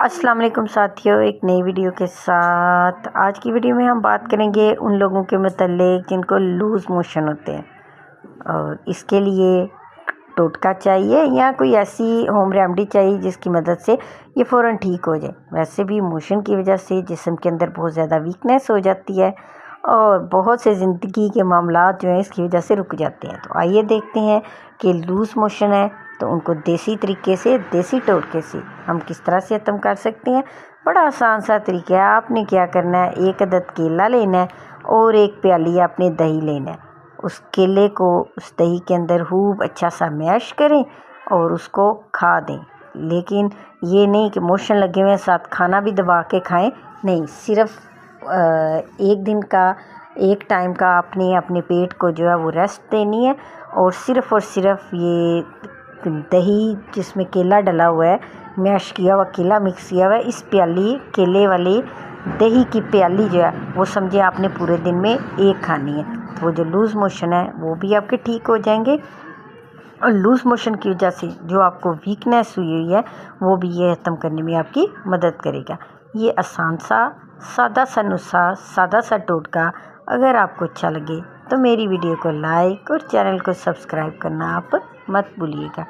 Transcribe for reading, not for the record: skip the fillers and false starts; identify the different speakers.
Speaker 1: अस्सलाम वालेकुम साथियों, एक नई वीडियो के साथ। आज की वीडियो में हम बात करेंगे उन लोगों के मतलब जिनको लूज़ मोशन होते हैं और इसके लिए टोटका चाहिए या कोई ऐसी होम रेमेडी चाहिए जिसकी मदद से ये फ़ौरन ठीक हो जाए। वैसे भी मोशन की वजह से जिस्म के अंदर बहुत ज़्यादा वीकनेस हो जाती है और बहुत से ज़िंदगी के मामलात जो हैं इसकी वजह से रुक जाते हैं। तो आइए देखते हैं कि लूज़ मोशन है तो उनको देसी तरीके से, देसी टोटके से हम किस तरह से ख़त्म कर सकते हैं। बड़ा आसान सा तरीका है। आपने क्या करना है, एक अदद केला लेना है और एक प्याली आपने दही लेना है। उस केले को उस दही के अंदर खूब अच्छा सा मैश करें और उसको खा दें। लेकिन ये नहीं कि मोशन लगे हुए साथ खाना भी दबा के खाएं, नहीं, सिर्फ एक दिन का, एक टाइम का आपने अपने पेट को जो है वो रेस्ट देनी है और सिर्फ ये दही जिसमें केला डला हुआ है, मैश किया हुआ केला मिक्स किया हुआ है, इस प्याली केले वाली दही की प्याली जो है वो समझे आपने पूरे दिन में एक खानी है। तो वो जो लूज़ मोशन है वो भी आपके ठीक हो जाएंगे और लूज़ मोशन की वजह से जो आपको वीकनेस हुई है वो भी ये ख़त्म करने में आपकी मदद करेगा। ये आसान सा, सादा सा नुस्खा, सादा सा टोटका अगर आपको अच्छा लगे तो मेरी वीडियो को लाइक और चैनल को सब्सक्राइब करना आप मत भूलिएगा।